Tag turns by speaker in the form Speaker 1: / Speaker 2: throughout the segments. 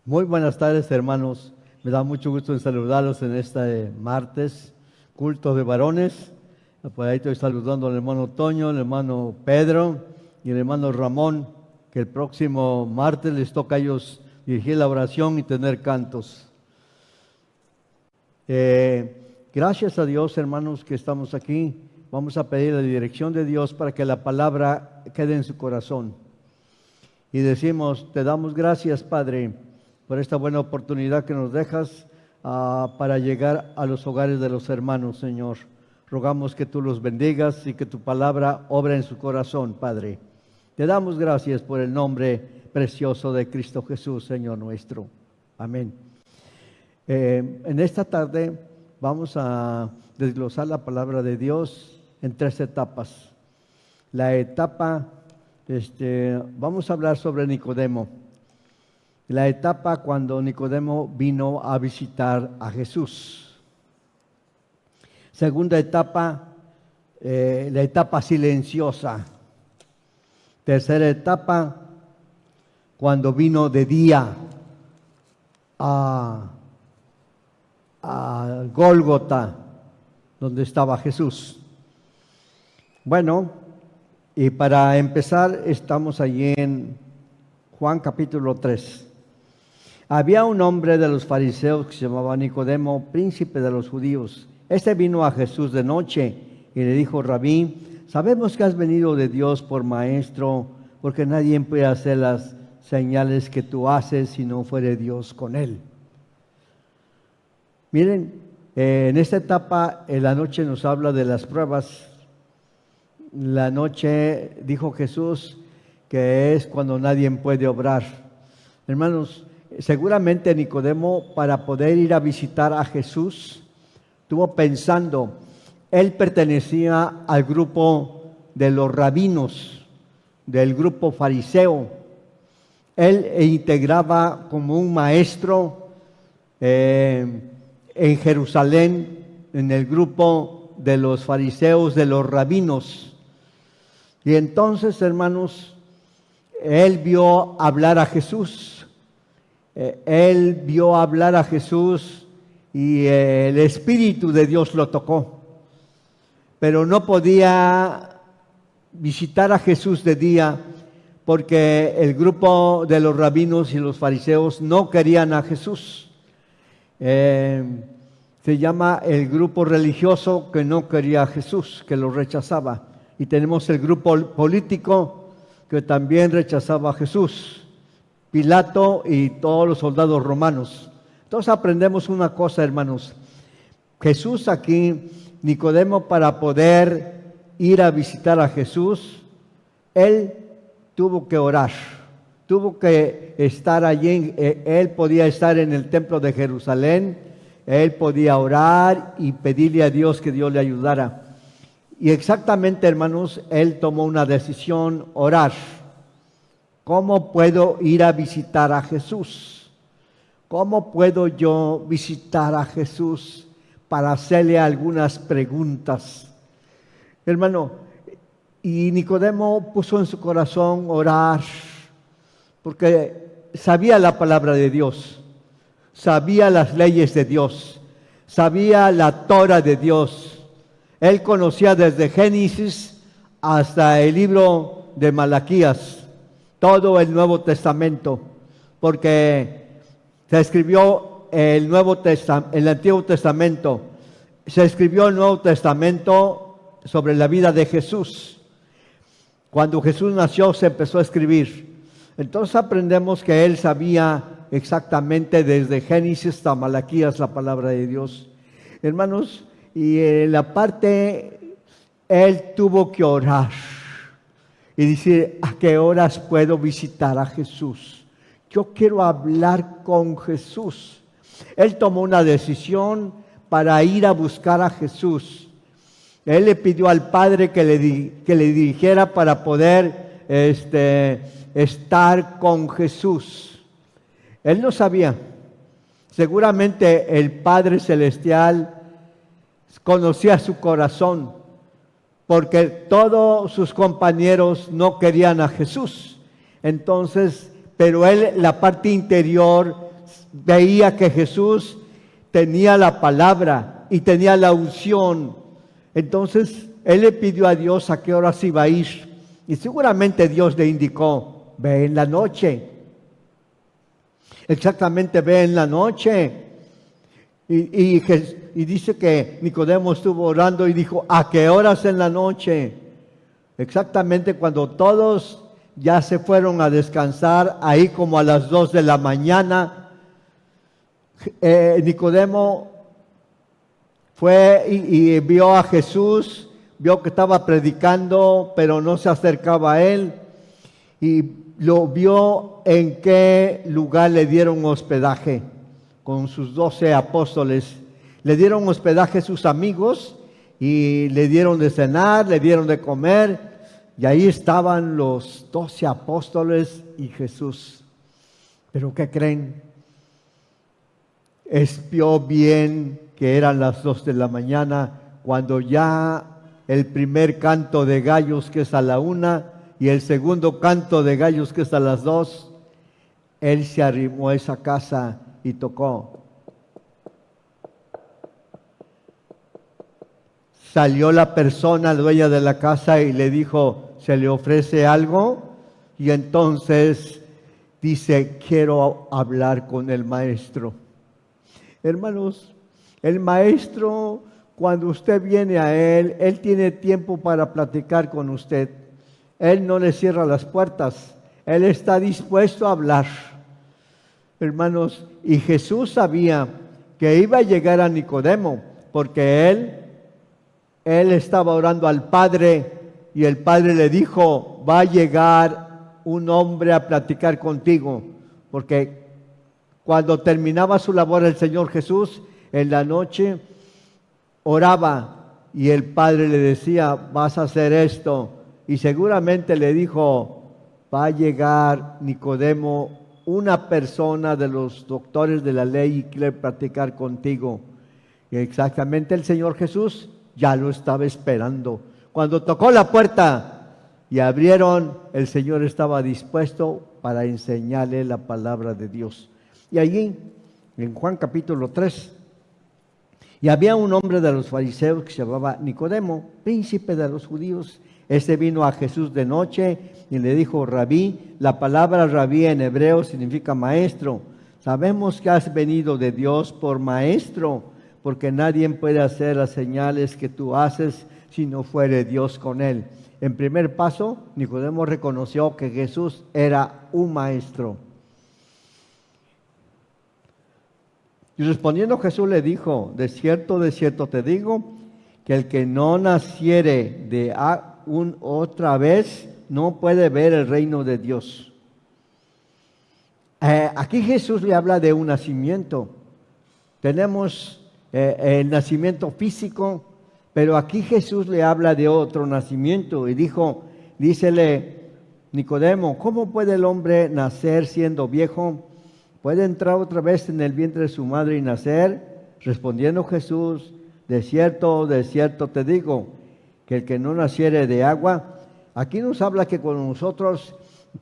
Speaker 1: Muy buenas tardes, hermanos. Me da mucho gusto en saludarlos en este martes, culto de varones. Por ahí estoy saludando al hermano Toño, al hermano Pedro y al hermano Ramón, que el próximo martes les toca a ellos dirigir la oración y tener cantos. Gracias a Dios, hermanos, que estamos aquí. Vamos a pedir la dirección de Dios para que la palabra quede en su corazón. Y decimos, te damos gracias, Padre, por esta buena oportunidad que nos dejas para llegar a los hogares de los hermanos, Señor. Rogamos que tú los bendigas y que tu palabra obre en su corazón, Padre. Te damos gracias por el nombre precioso de Cristo Jesús, Señor nuestro. Amén. En esta tarde vamos a desglosar la palabra de Dios en 3 etapas. La etapa, vamos a hablar sobre Nicodemo. La etapa cuando Nicodemo vino a visitar a Jesús. Segunda etapa, la etapa silenciosa. Tercera etapa, cuando vino de día a Gólgota, donde estaba Jesús. Bueno, y para empezar estamos allí en Juan capítulo 3. Había un hombre de los fariseos que se llamaba Nicodemo, príncipe de los judíos. Este vino a Jesús de noche y le dijo: Rabí, sabemos que has venido de Dios por maestro, porque nadie puede hacer las señales que tú haces si no fuere Dios con él. Miren, en esta etapa, en la noche nos habla de las pruebas. La noche, dijo Jesús, que es cuando nadie puede obrar. Hermanos, seguramente Nicodemo, para poder ir a visitar a Jesús, estuvo pensando, él pertenecía al grupo de los rabinos, del grupo fariseo. Él integraba como un maestro en Jerusalén, en el grupo de los fariseos, de los rabinos. Y entonces, hermanos, él vio hablar a Jesús. Él vio hablar a Jesús y el Espíritu de Dios lo tocó. Pero no podía visitar a Jesús de día porque el grupo de los rabinos y los fariseos no querían a Jesús. Se llama el grupo religioso que no quería a Jesús, que lo rechazaba. Y tenemos el grupo político que también rechazaba a Jesús, Pilato y todos los soldados romanos. Entonces aprendemos una cosa, hermanos. Jesús aquí, Nicodemo, para poder ir a visitar a Jesús, él tuvo que orar, tuvo que estar allí. Él podía estar en el templo de Jerusalén, él podía orar y pedirle a Dios que Dios le ayudara. Y exactamente, hermanos, él tomó una decisión: orar. ¿Cómo puedo ir a visitar a Jesús? ¿Cómo puedo yo visitar a Jesús para hacerle algunas preguntas? Hermano, y Nicodemo puso en su corazón orar, porque sabía la palabra de Dios, sabía las leyes de Dios, sabía la Torah de Dios. Él conocía desde Génesis hasta el libro de Malaquías, todo el Nuevo Testamento, porque se escribió el Antiguo Testamento, se escribió el Nuevo Testamento sobre la vida de Jesús. Cuando Jesús nació se empezó a escribir. Entonces aprendemos que él sabía exactamente desde Génesis hasta Malaquías la palabra de Dios. Hermanos, y en la parte, él tuvo que orar y decir: ¿a qué horas puedo visitar a Jesús? Yo quiero hablar con Jesús. Él tomó una decisión para ir a buscar a Jesús. Él le pidió al Padre que le dirigiera para poder estar con Jesús. Él no sabía. Seguramente el Padre Celestial conocía su corazón, porque todos sus compañeros no querían a Jesús. Entonces, pero él, la parte interior veía que Jesús tenía la palabra y tenía la unción. Entonces él le pidió a Dios a qué horas iba a ir. Y seguramente Dios le indicó, ve en la noche. Exactamente, ve en la noche. Y dice que Nicodemo estuvo orando y dijo, ¿a qué horas en la noche? Exactamente cuando todos ya se fueron a descansar, ahí como a las 2 de la mañana, Nicodemo fue y vio a Jesús, vio que estaba predicando, pero no se acercaba a él, y lo vio en qué lugar le dieron hospedaje con sus 12 apóstoles. Le dieron hospedaje sus amigos y le dieron de cenar, le dieron de comer, y ahí estaban los 12 apóstoles y Jesús. ¿Pero qué creen? Espió bien que eran las 2 de la mañana, cuando ya el primer canto de gallos, que es a la 1, y el segundo canto de gallos, que es a las 2, él se arrimó a esa casa y tocó. Salió la persona dueña de la casa y le dijo, ¿se le ofrece algo? Y entonces dice, quiero hablar con el maestro. Hermanos, el maestro, cuando usted viene a él tiene tiempo para platicar con usted. Él no le cierra las puertas, él está dispuesto a hablar. Hermanos, y Jesús sabía que iba a llegar a Nicodemo, porque él estaba orando al Padre, y el Padre le dijo, va a llegar un hombre a platicar contigo, porque cuando terminaba su labor el Señor Jesús, en la noche oraba, y el Padre le decía, vas a hacer esto, y seguramente le dijo, va a llegar Nicodemo, una persona de los doctores de la ley, y quiere platicar contigo. Y exactamente el Señor Jesús ya lo estaba esperando. Cuando tocó la puerta y abrieron, el Señor estaba dispuesto para enseñarle la palabra de Dios. Y allí, en Juan capítulo 3, y había un hombre de los fariseos que se llamaba Nicodemo, príncipe de los judíos. Este vino a Jesús de noche y le dijo, Rabí, la palabra Rabí en hebreo significa maestro. Sabemos que has venido de Dios por maestro, porque nadie puede hacer las señales que tú haces si no fuere Dios con él. En primer paso, Nicodemo reconoció que Jesús era un maestro. Y respondiendo Jesús le dijo, de cierto te digo, que el que no naciere de otra vez no puede ver el reino de Dios. Aquí Jesús le habla de un nacimiento. Tenemos el nacimiento físico, pero aquí Jesús le habla de otro nacimiento y dícele Nicodemo, ¿cómo puede el hombre nacer siendo viejo? ¿Puede entrar otra vez en el vientre de su madre y nacer? Respondiendo Jesús, de cierto te digo, que el que no naciere de agua, aquí nos habla que cuando nosotros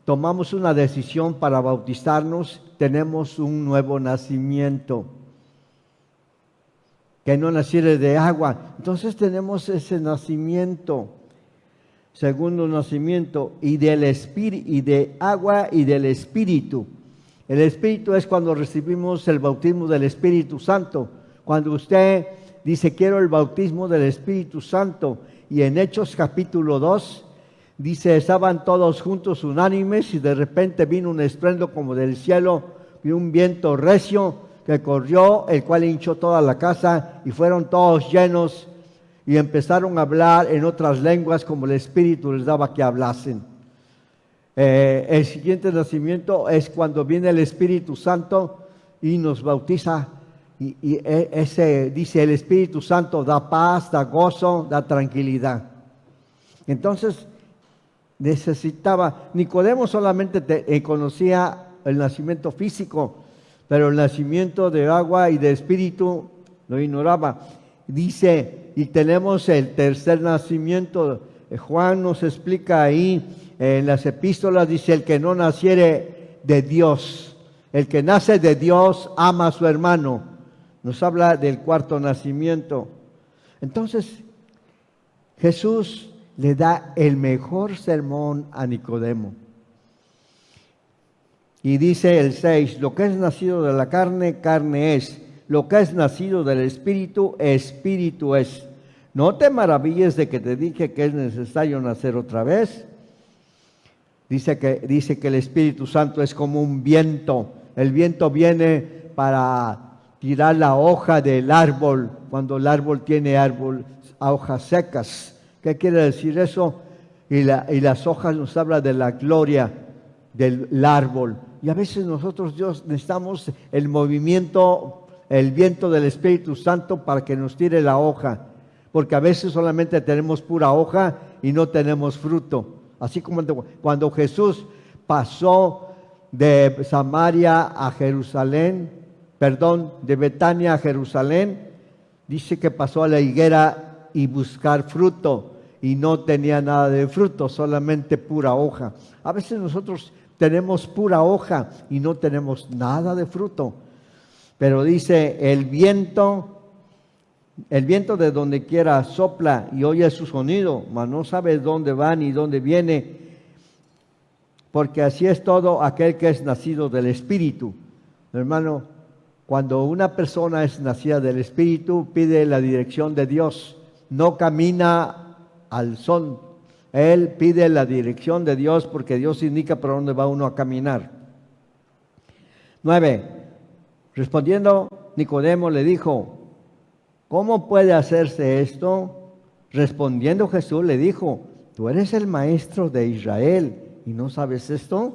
Speaker 1: tomamos una decisión para bautizarnos, tenemos un nuevo nacimiento. Que no naciere de agua, entonces tenemos ese nacimiento, segundo nacimiento, y del espíritu, y de agua y del Espíritu. El Espíritu es cuando recibimos el bautismo del Espíritu Santo. Cuando usted dice, quiero el bautismo del Espíritu Santo, y en Hechos capítulo 2, dice, estaban todos juntos unánimes, y de repente vino un estruendo como del cielo, y un viento recio, que corrió, el cual hinchó toda la casa, y fueron todos llenos, y empezaron a hablar en otras lenguas, como el Espíritu les daba que hablasen. El siguiente nacimiento es cuando viene el Espíritu Santo y nos bautiza, y ese, dice, el Espíritu Santo da paz, da gozo, da tranquilidad. Entonces, Nicodemo solamente conocía el nacimiento físico, pero el nacimiento de agua y de espíritu lo ignoraba. Dice, y tenemos el tercer nacimiento. Juan nos explica ahí en las epístolas, dice, el que no naciere de Dios. El que nace de Dios ama a su hermano. Nos habla del cuarto nacimiento. Entonces, Jesús le da el mejor sermón a Nicodemo. Y dice el 6, lo que es nacido de la carne, carne es. Lo que es nacido del Espíritu, Espíritu es. No te maravilles de que te dije que es necesario nacer otra vez. Dice que el Espíritu Santo es como un viento. El viento viene para tirar la hoja del árbol cuando el árbol tiene hojas secas. ¿Qué quiere decir eso? Y las hojas nos habla de la gloria del árbol. Y a veces nosotros, Dios, necesitamos el movimiento, el viento del Espíritu Santo para que nos tire la hoja. Porque a veces solamente tenemos pura hoja y no tenemos fruto. Así como cuando Jesús pasó de Samaria a Jerusalén, de Betania a Jerusalén, dice que pasó a la higuera y buscar fruto y no tenía nada de fruto, solamente pura hoja. A veces nosotros tenemos pura hoja y no tenemos nada de fruto. Pero dice, el viento de donde quiera sopla y oye su sonido, mas no sabes dónde va ni dónde viene, porque así es todo aquel que es nacido del Espíritu. Hermano, cuando una persona es nacida del Espíritu, pide la dirección de Dios, no camina al son. Él pide la dirección de Dios porque Dios indica por dónde va uno a caminar. 9. Respondiendo, Nicodemo le dijo, ¿cómo puede hacerse esto? Respondiendo Jesús le dijo, ¿tú eres el maestro de Israel y no sabes esto?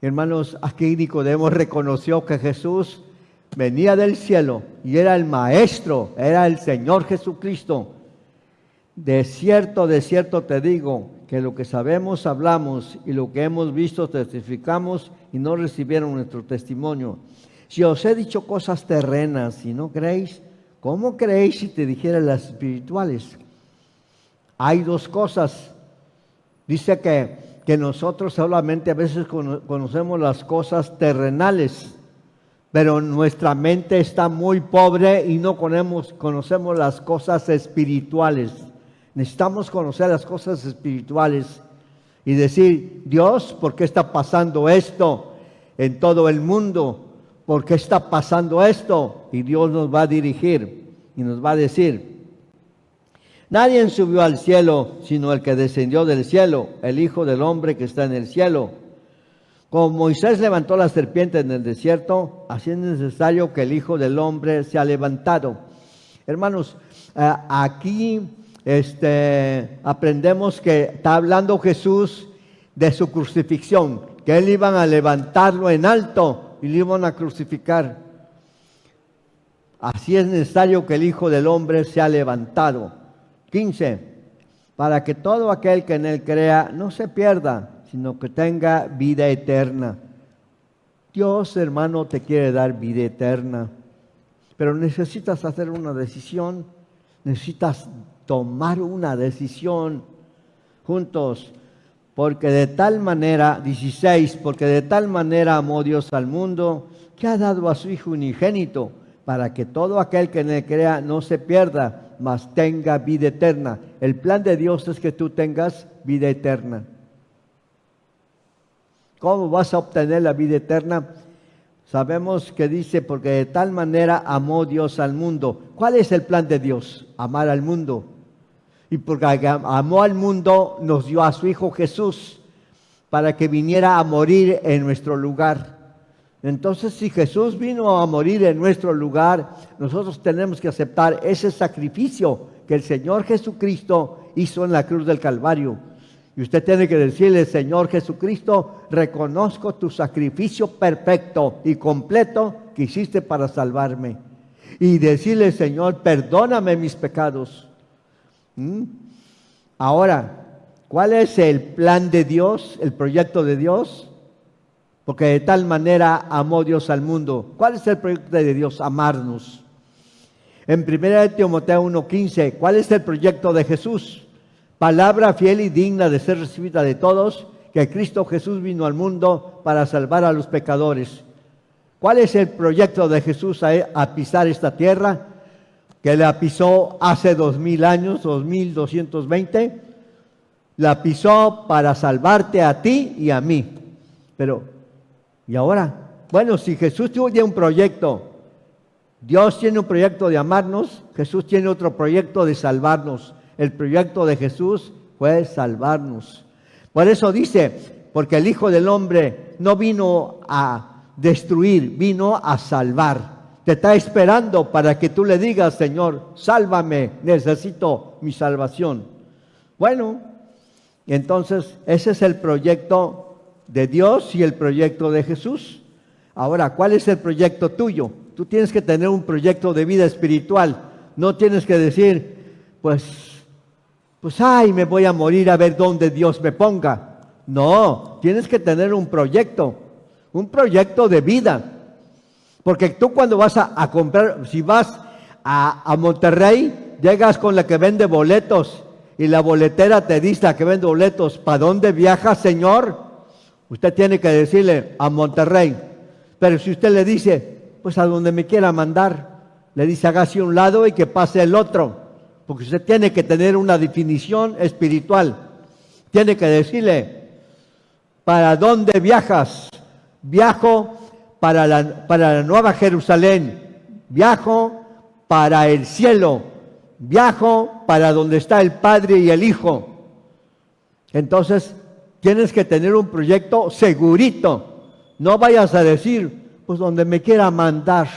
Speaker 1: Hermanos, aquí Nicodemo reconoció que Jesús venía del cielo y era el maestro, era el Señor Jesucristo. De cierto te digo, que lo que sabemos hablamos y lo que hemos visto testificamos y no recibieron nuestro testimonio. Si os he dicho cosas terrenas y no creéis, ¿cómo creéis si te dijera las espirituales? Hay dos cosas. Dice que nosotros solamente a veces conocemos las cosas terrenales, pero nuestra mente está muy pobre y no conocemos las cosas espirituales. Necesitamos conocer las cosas espirituales y decir, Dios, ¿por qué está pasando esto en todo el mundo? ¿Por qué está pasando esto? Y Dios nos va a dirigir y nos va a decir, nadie subió al cielo, sino el que descendió del cielo, el Hijo del Hombre que está en el cielo. Como Moisés levantó la serpiente en el desierto, así es necesario que el Hijo del Hombre sea levantado. Hermanos, aquí aprendemos que está hablando Jesús de su crucifixión, que él iban a levantarlo en alto y lo iban a crucificar. Así es necesario que el Hijo del Hombre sea levantado. 15. Para que todo aquel que en él crea no se pierda, sino que tenga vida eterna. Dios, hermano, te quiere dar vida eterna, pero necesitas hacer una decisión, necesitas tomar una decisión juntos, porque de tal manera, 16, porque de tal manera amó Dios al mundo, que ha dado a su Hijo unigénito, para que todo aquel que en él crea no se pierda, mas tenga vida eterna. El plan de Dios es que tú tengas vida eterna. ¿Cómo vas a obtener la vida eterna? Sabemos que dice, porque de tal manera amó Dios al mundo. ¿Cuál es el plan de Dios? Amar al mundo. Y porque amó al mundo, nos dio a su Hijo Jesús, para que viniera a morir en nuestro lugar. Entonces, si Jesús vino a morir en nuestro lugar, nosotros tenemos que aceptar ese sacrificio que el Señor Jesucristo hizo en la cruz del Calvario. Y usted tiene que decirle, Señor Jesucristo, reconozco tu sacrificio perfecto y completo que hiciste para salvarme. Y decirle, Señor, perdóname mis pecados. Ahora, ¿cuál es el plan de Dios, el proyecto de Dios? Porque de tal manera amó Dios al mundo. ¿Cuál es el proyecto de Dios? Amarnos. En 1 Timoteo 1:15, ¿cuál es el proyecto de Jesús? Palabra fiel y digna de ser recibida de todos, que Cristo Jesús vino al mundo para salvar a los pecadores. ¿Cuál es el proyecto de Jesús a pisar esta tierra? Que la pisó hace 2000 años, 2220. La pisó para salvarte a ti y a mí. Pero, ¿y ahora? Bueno, si Jesús tiene un proyecto, Dios tiene un proyecto de amarnos, Jesús tiene otro proyecto de salvarnos. El proyecto de Jesús fue salvarnos. Por eso dice, porque el Hijo del Hombre no vino a destruir, vino a salvar. Te está esperando para que tú le digas, Señor, sálvame, necesito mi salvación. Bueno, entonces ese es el proyecto de Dios y el proyecto de Jesús. Ahora, ¿cuál es el proyecto tuyo? Tú tienes que tener un proyecto de vida espiritual. No tienes que decir, pues, ay, me voy a morir a ver dónde Dios me ponga. No, tienes que tener un proyecto de vida. Porque tú cuando vas a comprar, si vas a Monterrey, llegas con la que vende boletos y la boletera te dice, la que vende boletos, ¿para dónde viaja, señor? Usted tiene que decirle, a Monterrey. Pero si usted le dice, pues a donde me quiera mandar, le dice, hágase un lado y que pase el otro. Porque usted tiene que tener una definición espiritual. Tiene que decirle, ¿para dónde viajas? Viajo para la Nueva Jerusalén, viajo para el cielo, viajo para donde está el Padre y el Hijo. Entonces, tienes que tener un proyecto segurito. No vayas a decir, pues donde me quiera mandar.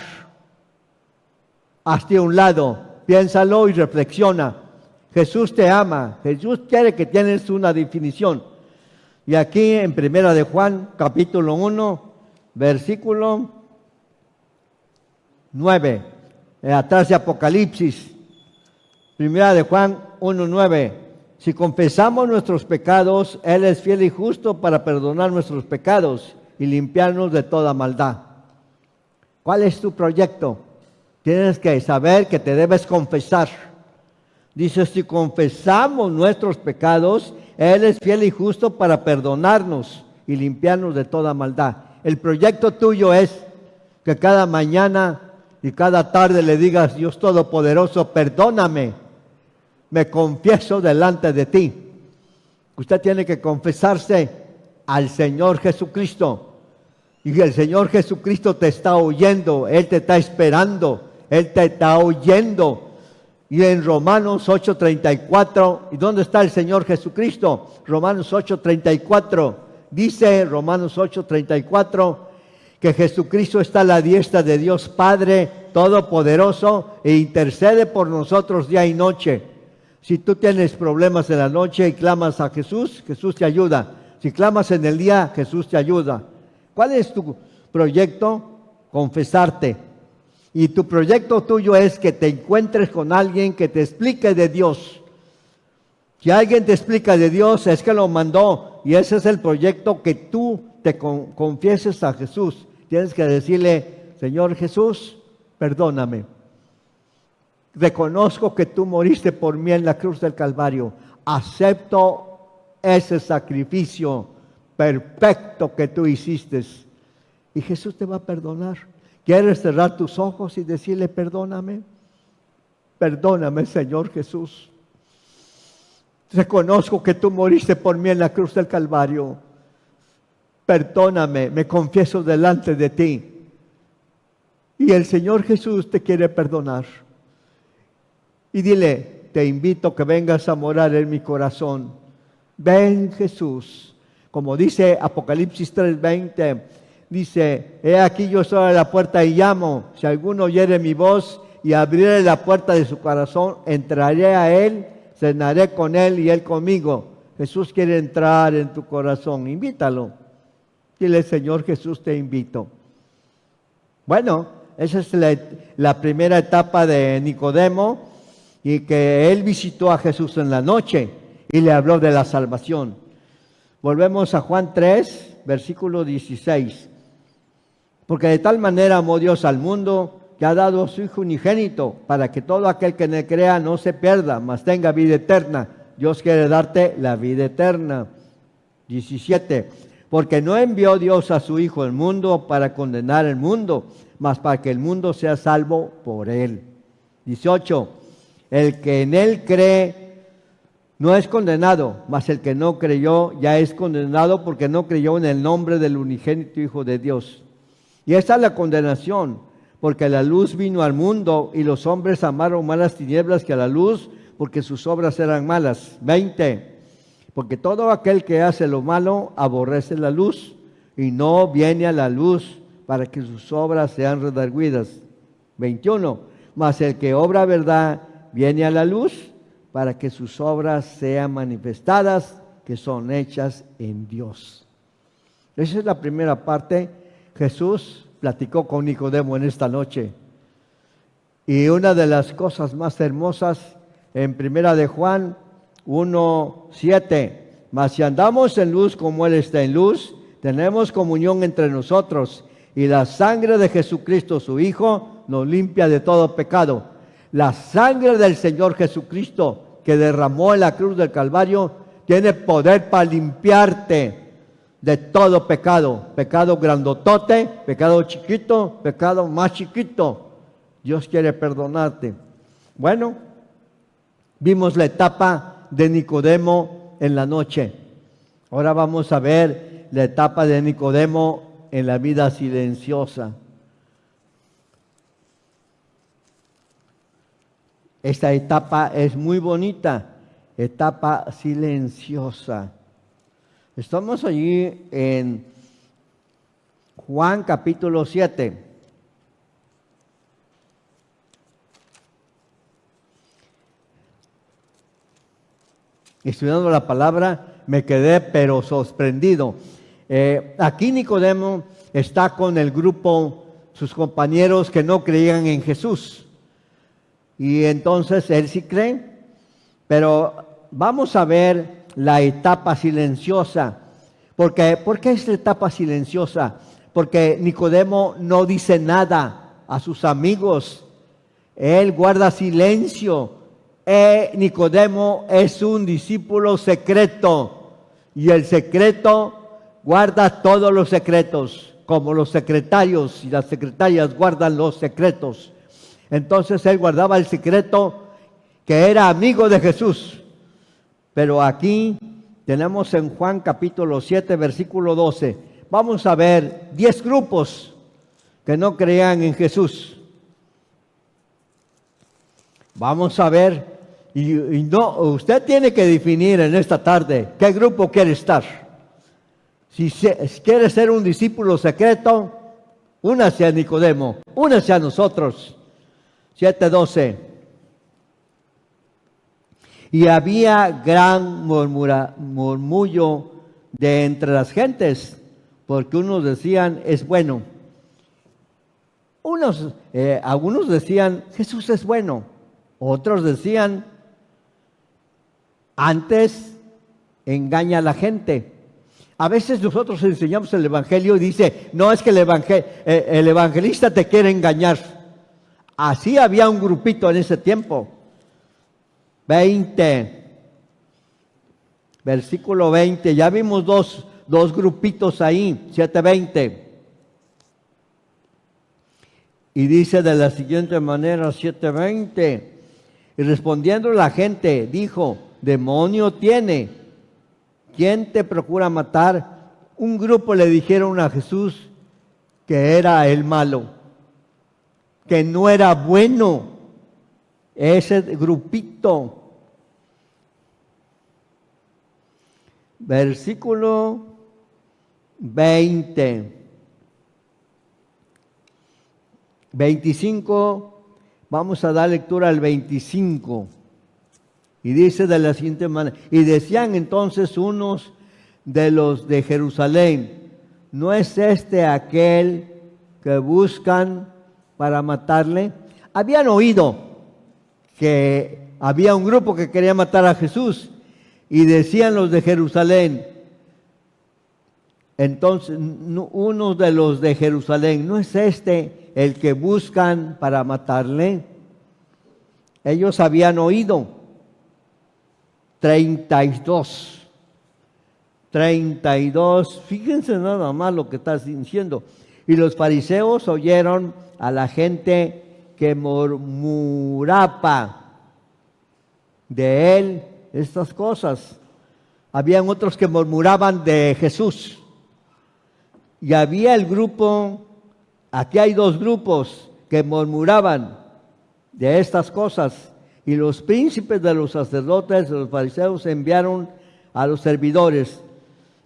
Speaker 1: Hazte a un lado, piénsalo y reflexiona. Jesús te ama, Jesús quiere que tienes una definición. Y aquí en 1 de Juan, capítulo 1, versículo 9, atrás de Apocalipsis, 1 de Juan 1:9. Si confesamos nuestros pecados, Él es fiel y justo para perdonar nuestros pecados y limpiarnos de toda maldad. ¿Cuál es tu proyecto? Tienes que saber que te debes confesar. Dice, si confesamos nuestros pecados, Él es fiel y justo para perdonarnos y limpiarnos de toda maldad. El proyecto tuyo es que cada mañana y cada tarde le digas, Dios Todopoderoso, perdóname, me confieso delante de ti. Usted tiene que confesarse al Señor Jesucristo. Y el Señor Jesucristo te está oyendo, Él te está esperando, Él te está oyendo. Y en Romanos 8:34, ¿y dónde está el Señor Jesucristo? Romanos 8:34, dice Romanos 8:34, que Jesucristo está a la diestra de Dios Padre Todopoderoso e intercede por nosotros día y noche. Si tú tienes problemas en la noche y clamas a Jesús, Jesús te ayuda. Si clamas en el día, Jesús te ayuda. ¿Cuál es tu proyecto? Confesarte. Y tu proyecto tuyo es que te encuentres con alguien que te explique de Dios. Si alguien te explica de Dios, es que lo mandó. Y ese es el proyecto, que tú te confieses a Jesús. Tienes que decirle, Señor Jesús, perdóname. Reconozco que tú moriste por mí en la cruz del Calvario. Acepto ese sacrificio perfecto que tú hiciste. Y Jesús te va a perdonar. ¿Quieres cerrar tus ojos y decirle, perdóname? Perdóname, Señor Jesús. Reconozco que tú moriste por mí en la cruz del Calvario. Perdóname, me confieso delante de ti. Y el Señor Jesús te quiere perdonar. Y dile, te invito a que vengas a morar en mi corazón. Ven, Jesús. Como dice Apocalipsis 3:20, dice, he aquí yo estoy a la puerta y llamo. Si alguno oyere mi voz y abriere la puerta de su corazón, entraré a él, cenaré con él y él conmigo. Jesús quiere entrar en tu corazón. Invítalo. Dile, Señor Jesús, te invito. Bueno, esa es la primera etapa de Nicodemo, y que él visitó a Jesús en la noche y le habló de la salvación. Volvemos a Juan 3, versículo 16. Porque de tal manera amó Dios al mundo, que ha dado a su Hijo unigénito, para que todo aquel que en él crea no se pierda, mas tenga vida eterna. Dios quiere darte la vida eterna. 17. Porque no envió Dios a su Hijo al mundo para condenar el mundo, mas para que el mundo sea salvo por él. 18. El que en él cree no es condenado, mas el que no creyó ya es condenado porque no creyó en el nombre del unigénito Hijo de Dios. Y esta es la condenación, porque la luz vino al mundo y los hombres amaron más las tinieblas que a la luz, porque sus obras eran malas. 20. Porque todo aquel que hace lo malo aborrece la luz y no viene a la luz para que sus obras sean redargüidas. 21. Mas el que obra verdad viene a la luz para que sus obras sean manifestadas, que son hechas en Dios. Esa es la primera parte. Jesús platicó con Nicodemo en esta noche. Y una de las cosas más hermosas en Primera de Juan 1:7, mas si andamos en luz como Él está en luz, tenemos comunión entre nosotros, y la sangre de Jesucristo, su Hijo, nos limpia de todo pecado. La sangre del Señor Jesucristo que derramó en la cruz del Calvario tiene poder para limpiarte de todo pecado. Pecado grandotote, pecado chiquito, pecado más chiquito. Dios quiere perdonarte. Bueno, vimos la etapa de Nicodemo en la noche. Ahora vamos a ver la etapa de Nicodemo en la vida silenciosa. Esta etapa es muy bonita, etapa silenciosa. Estamos allí en Juan capítulo 7. Estudiando la palabra, me quedé pero sorprendido. Aquí Nicodemo está con el grupo, sus compañeros que no creían en Jesús. Y entonces él sí cree, pero vamos a ver la etapa silenciosa. ¿Por qué es la etapa silenciosa? Porque Nicodemo no dice nada a sus amigos. Él guarda silencio. Nicodemo es un discípulo secreto. Y el secreto guarda todos los secretos, como los secretarios y las secretarias guardan los secretos. Entonces él guardaba el secreto que era amigo de Jesús. Pero aquí tenemos en Juan capítulo 7, versículo 12. Vamos a ver 10 grupos que no creían en Jesús. Vamos a ver, y no, usted tiene que definir en esta tarde qué grupo quiere estar. Si quiere ser un discípulo secreto, únase a Nicodemo, únase a nosotros. 7:12. Y había gran murmullo de entre las gentes, porque unos decían, es bueno. Algunos decían, Jesús es bueno. Otros decían, antes engaña a la gente. A veces nosotros enseñamos el Evangelio y dice, no es que el evangelista te quiere engañar. Así había un grupito en ese tiempo. 20. Versículo 20. Ya vimos dos grupitos ahí. 7:20. Y dice de la siguiente manera, 7:20. Y respondiendo la gente, dijo, demonio tiene. ¿Quién te procura matar? Un grupo le dijeron a Jesús que era el malo, que no era bueno, ese grupito. Versículo 20. 25, vamos a dar lectura al 25. Y dice de la siguiente manera, y decían entonces unos de los de Jerusalén, ¿no es este aquel que buscan para matarle? Habían oído que había un grupo que quería matar a Jesús y decían los de Jerusalén, entonces uno de los de Jerusalén, ¿no es este el que buscan para matarle? Ellos habían oído. 32. 32. Fíjense nada más lo que está diciendo. Y los fariseos oyeron a la gente que murmuraba de él estas cosas. Habían otros que murmuraban de Jesús. Y había el grupo, aquí hay dos grupos que murmuraban de estas cosas. Y los príncipes de los sacerdotes, de los fariseos, enviaron a los servidores.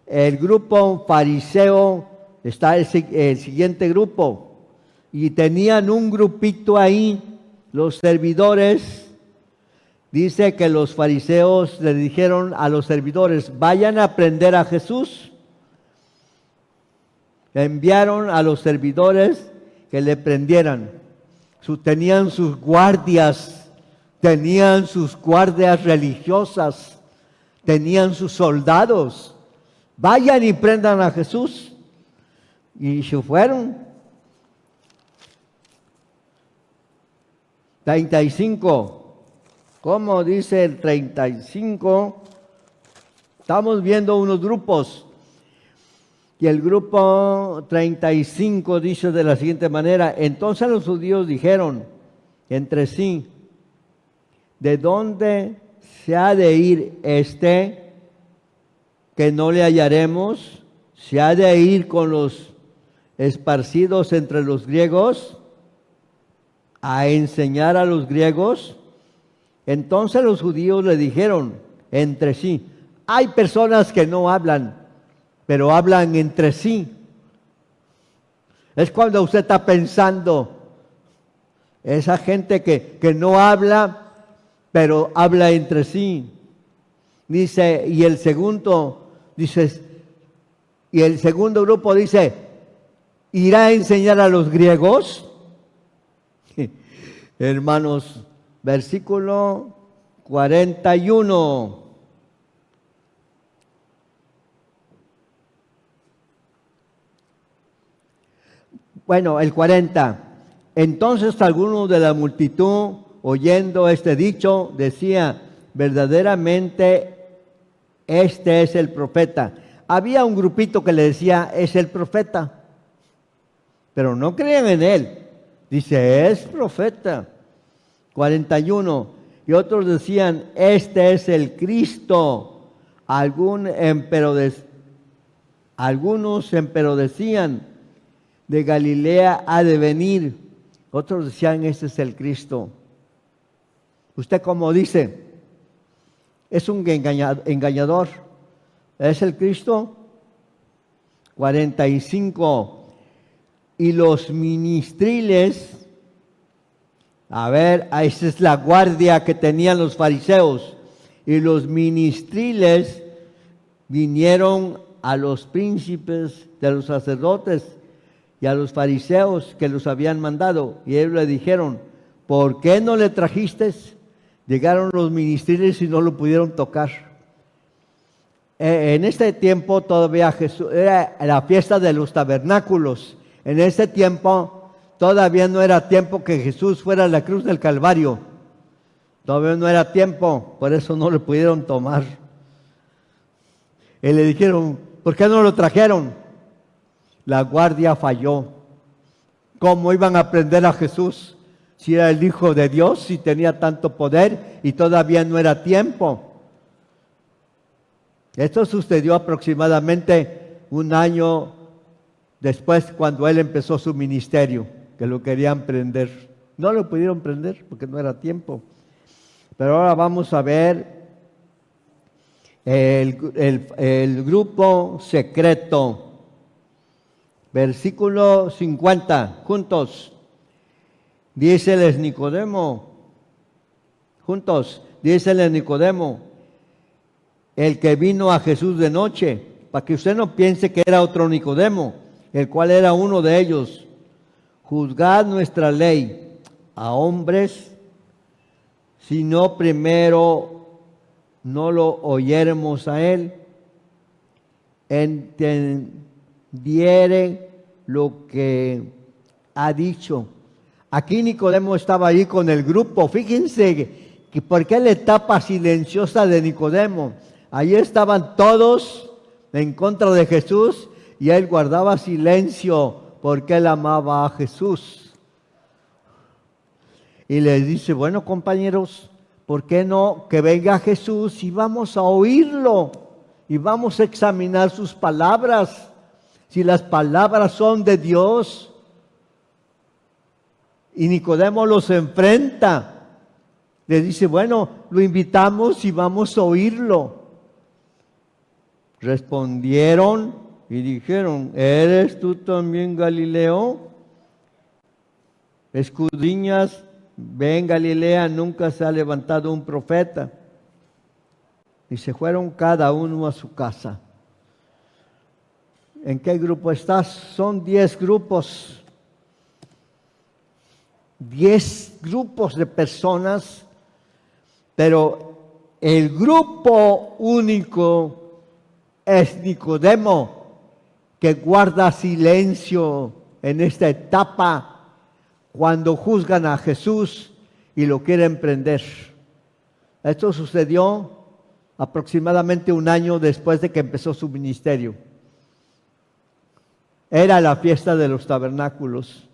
Speaker 1: El grupo fariseo está el siguiente grupo. Y tenían un grupito ahí, los servidores. Dice que los fariseos le dijeron a los servidores, vayan a prender a Jesús. Enviaron a los servidores que le prendieran. Tenían sus guardias religiosas, tenían sus soldados. Vayan y prendan a Jesús. Y se fueron. 35. ¿Cómo dice el 35? Estamos viendo unos grupos. Y el grupo 35 dice de la siguiente manera: entonces los judíos dijeron entre sí, ¿de dónde se ha de ir este que no le hallaremos? ¿Se ha de ir con los esparcidos entre los griegos a enseñar a los griegos? Entonces los judíos le dijeron entre sí, hay personas que no hablan, pero hablan entre sí. Es cuando usted está pensando, esa gente que no habla, pero habla entre sí. Dice, y el segundo grupo dice, ¿irá a enseñar a los griegos? Hermanos, versículo 41. Bueno, el 40. Entonces algunos de la multitud, oyendo este dicho, decía, verdaderamente este es el profeta. Había un grupito que le decía, es el profeta, pero no creían en él. Dice, es profeta. 41. Y otros decían, este es el Cristo. Algunos empero decían, de Galilea ha de venir. Otros decían, este es el Cristo. ¿Usted cómo dice? Es un engañador. ¿Es el Cristo? 45. Y los ministriles, a ver, esa es la guardia que tenían los fariseos. Y los ministriles vinieron a los príncipes de los sacerdotes y a los fariseos que los habían mandado. Y ellos le dijeron, ¿por qué no le trajiste? Llegaron los ministriles y no lo pudieron tocar. En este tiempo todavía Jesús, era la fiesta de los tabernáculos. En ese tiempo todavía no era tiempo que Jesús fuera a la cruz del Calvario. Todavía no era tiempo, por eso no lo pudieron tomar. Y le dijeron, ¿por qué no lo trajeron? La guardia falló. ¿Cómo iban a prender a Jesús si era el Hijo de Dios, si tenía tanto poder y todavía no era tiempo? Esto sucedió aproximadamente un año después, cuando él empezó su ministerio, que lo querían prender. No lo pudieron prender porque no era tiempo. Pero ahora vamos a ver el grupo secreto. Versículo 50, juntos. Díceles Nicodemo, el que vino a Jesús de noche, para que usted no piense que era otro Nicodemo, el cual era uno de ellos. Juzgad nuestra ley a hombres, si no primero no lo oyéremos a él, entendiere lo que ha dicho. Aquí Nicodemo estaba ahí con el grupo. Fíjense que por qué la etapa silenciosa de Nicodemo. Ahí estaban todos en contra de Jesús y él guardaba silencio porque él amaba a Jesús. Y les dice, bueno, compañeros, ¿por qué no que venga Jesús y vamos a oírlo? Y vamos a examinar sus palabras. Si las palabras son de Dios. Y Nicodemo los enfrenta. Le dice, bueno, lo invitamos y vamos a oírlo. Respondieron y dijeron, ¿eres tú también Galileo? Escudriñas, ve en Galilea, nunca se ha levantado un profeta. Y se fueron cada uno a su casa. ¿En qué grupo estás? Son 10 grupos. 10 grupos de personas, pero el grupo único es Nicodemo, que guarda silencio en esta etapa cuando juzgan a Jesús y lo quieren prender. Esto sucedió aproximadamente un año después de que empezó su ministerio. Era la fiesta de los tabernáculos.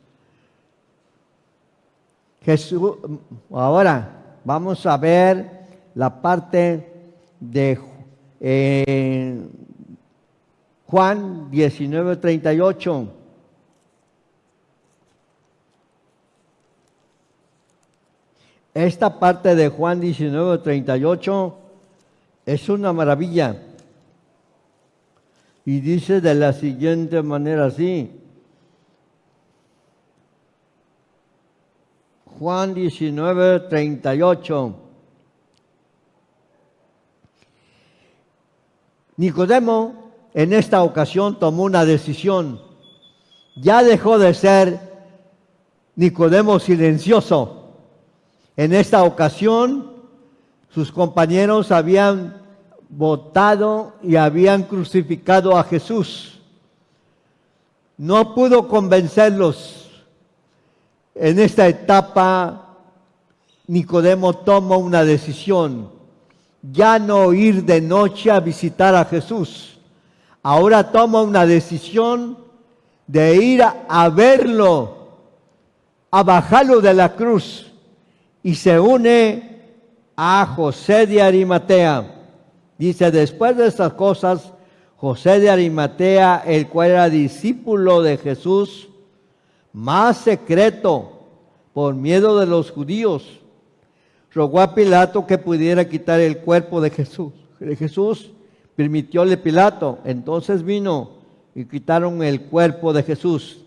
Speaker 1: Jesús, ahora vamos a ver la parte de Juan 19:38. Esta parte de Juan 19:38 es una maravilla. Y dice de la siguiente manera así. Juan 19:38. Nicodemo en esta ocasión tomó una decisión. Ya dejó de ser Nicodemo silencioso. En esta ocasión sus compañeros habían votado y habían crucificado a Jesús. No pudo convencerlos. En esta etapa, Nicodemo toma una decisión. Ya no ir de noche a visitar a Jesús. Ahora toma una decisión de ir a verlo, a bajarlo de la cruz. Y se une a José de Arimatea. Dice, después de estas cosas, José de Arimatea, el cual era discípulo de Jesús, más secreto, por miedo de los judíos, rogó a Pilato que pudiera quitar el cuerpo de Jesús. Permitióle Pilato. Entonces vino y quitaron el cuerpo de Jesús.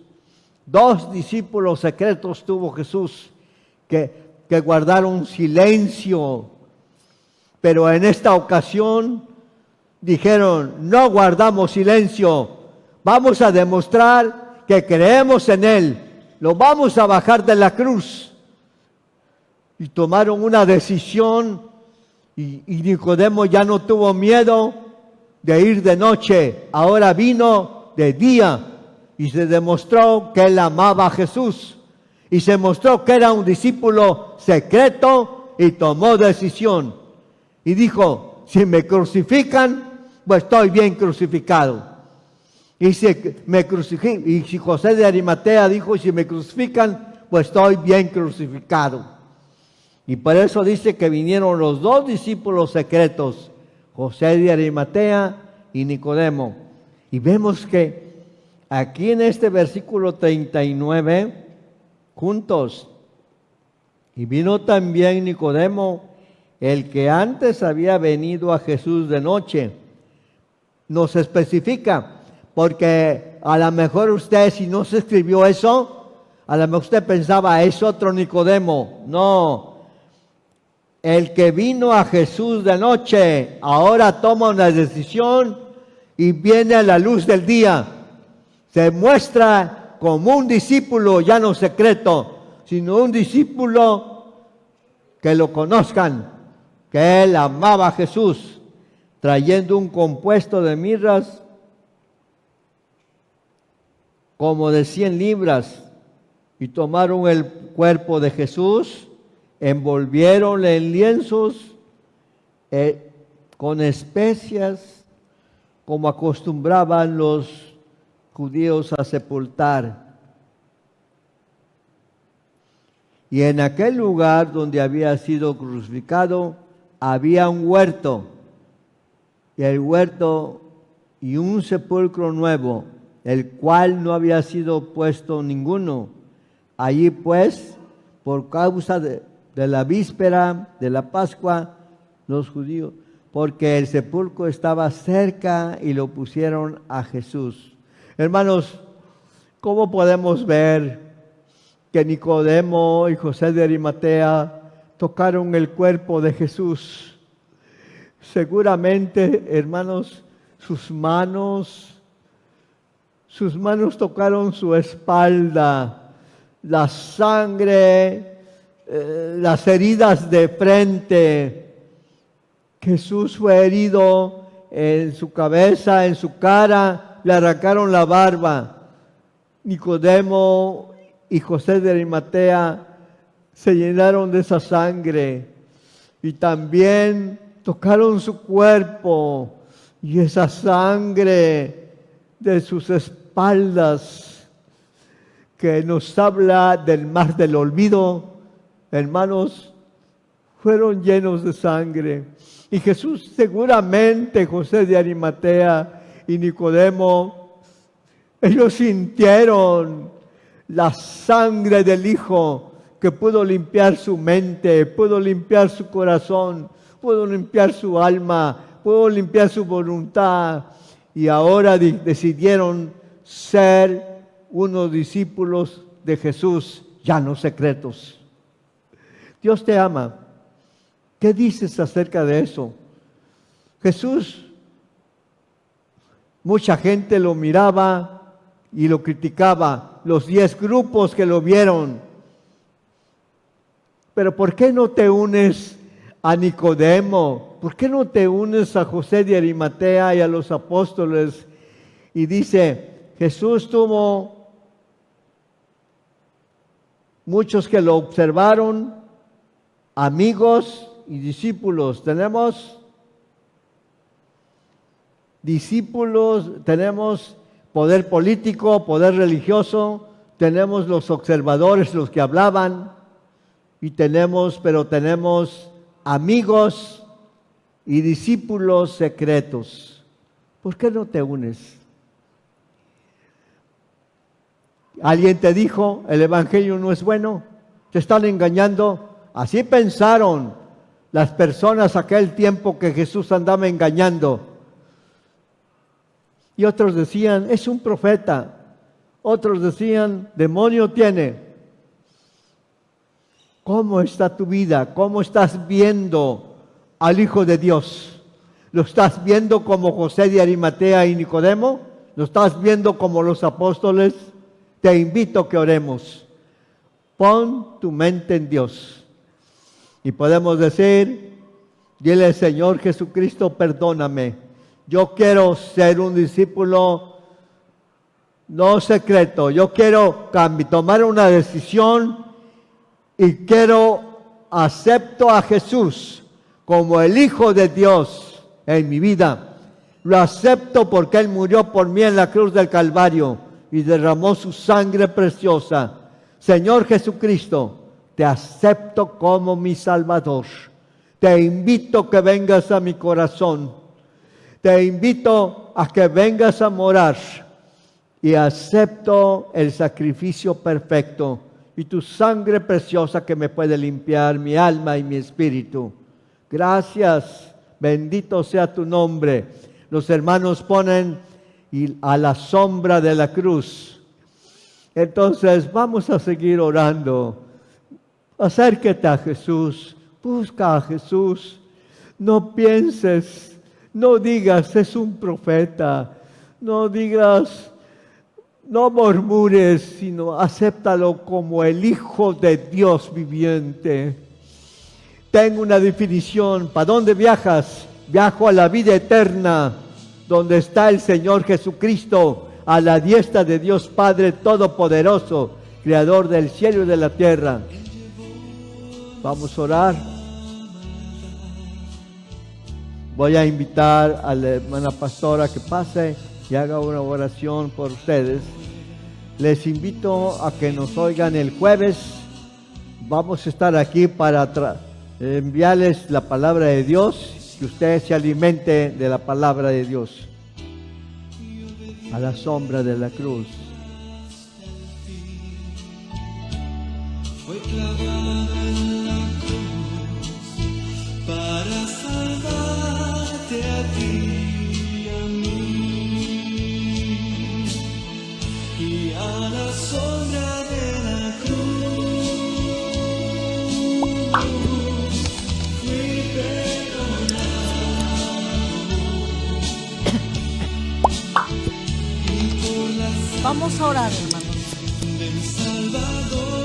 Speaker 1: 2 discípulos secretos tuvo Jesús que guardaron silencio. Pero en esta ocasión dijeron, no guardamos silencio, vamos a demostrar que creemos en Él, lo vamos a bajar de la cruz. Y tomaron una decisión y Nicodemo ya no tuvo miedo de ir de noche, ahora vino de día y se demostró que él amaba a Jesús y se mostró que era un discípulo secreto y tomó decisión. Y dijo, si me crucifican, pues estoy bien crucificado. Y si José de Arimatea dijo, si me crucifican, pues estoy bien crucificado. Y por eso dice que vinieron los 2 discípulos secretos, José de Arimatea y Nicodemo. Y vemos que aquí en este versículo 39, juntos, y vino también Nicodemo, el que antes había venido a Jesús de noche. Nos especifica, porque a lo mejor usted, si no se escribió eso, a lo mejor usted pensaba, es otro Nicodemo. No, el que vino a Jesús de noche, ahora toma una decisión y viene a la luz del día. Se muestra como un discípulo, ya no secreto, sino un discípulo que lo conozcan, que él amaba a Jesús, trayendo un compuesto de mirras como de 100 libras, y tomaron el cuerpo de Jesús, envolviéronle en lienzos con especias, como acostumbraban los judíos a sepultar. Y en aquel lugar donde había sido crucificado había un huerto, y el huerto y un sepulcro nuevo, el cual no había sido puesto ninguno. Allí pues, por causa de la víspera de la Pascua, los judíos, porque el sepulcro estaba cerca y lo pusieron a Jesús. Hermanos, ¿cómo podemos ver que Nicodemo y José de Arimatea tocaron el cuerpo de Jesús? Seguramente, hermanos, sus manos tocaron su espalda, la sangre, las heridas de frente. Jesús fue herido en su cabeza, en su cara, le arrancaron la barba. Nicodemo y José de Arimatea se llenaron de esa sangre y también tocaron su cuerpo y esa sangre de sus espaldas que nos habla del mar del olvido, hermanos, fueron llenos de sangre. Y Jesús, seguramente José de Arimatea y Nicodemo, ellos sintieron la sangre del Hijo que pudo limpiar su mente, pudo limpiar su corazón, pudo limpiar su alma, pudo limpiar su voluntad. Y ahora decidieron ser unos discípulos de Jesús, ya no secretos. Dios te ama. ¿Qué dices acerca de eso? Jesús, mucha gente lo miraba y lo criticaba, los 10 grupos que lo vieron. Pero ¿por qué no te unes a Nicodemo? ¿Por qué no te unes a José de Arimatea y a los apóstoles? Y dice, Jesús tuvo muchos que lo observaron, amigos y discípulos. Tenemos discípulos, tenemos poder político, poder religioso, tenemos los observadores, los que hablaban, y tenemos amigos y discípulos secretos. ¿Por qué no te unes? ¿Alguien te dijo el evangelio no es bueno? ¿Te están engañando? Así pensaron las personas aquel tiempo que Jesús andaba engañando. Y otros decían, es un profeta. Otros decían, demonio tiene. ¿Cómo está tu vida? ¿Cómo estás viendo al Hijo de Dios? ¿Lo estás viendo como José de Arimatea y Nicodemo? ¿Lo estás viendo como los apóstoles? Te invito a que oremos. Pon tu mente en Dios. Y podemos decir, dile, Señor Jesucristo, perdóname. Yo quiero ser un discípulo no secreto. Yo quiero tomar una decisión y acepto a Jesús como el Hijo de Dios en mi vida. Lo acepto porque Él murió por mí en la cruz del Calvario y derramó su sangre preciosa. Señor Jesucristo, te acepto como mi Salvador. Te invito a que vengas a mi corazón. Te invito a que vengas a morar. Y acepto el sacrificio perfecto y tu sangre preciosa que me puede limpiar mi alma y mi espíritu. Gracias, bendito sea tu nombre. Los hermanos ponen a la sombra de la cruz. Entonces vamos a seguir orando. Acércate a Jesús, busca a Jesús. No pienses, no digas es un profeta, no digas, no murmures, sino acéptalo como el Hijo de Dios viviente. Tengo una definición. ¿Para dónde viajas? Viajo a la vida eterna, donde está el Señor Jesucristo, a la diestra de Dios Padre Todopoderoso, Creador del cielo y de la tierra. Vamos a orar. Voy a invitar a la hermana pastora que pase y haga una oración por ustedes. Les invito a que nos oigan el jueves. Vamos a estar aquí para enviarles la palabra de Dios, que ustedes se alimenten de la palabra de Dios. A la sombra de la cruz.
Speaker 2: Fue clavado en la cruz para salvarte a ti y a mí. Y a la sombra de la cruz fui perdonado.
Speaker 3: Vamos a orar.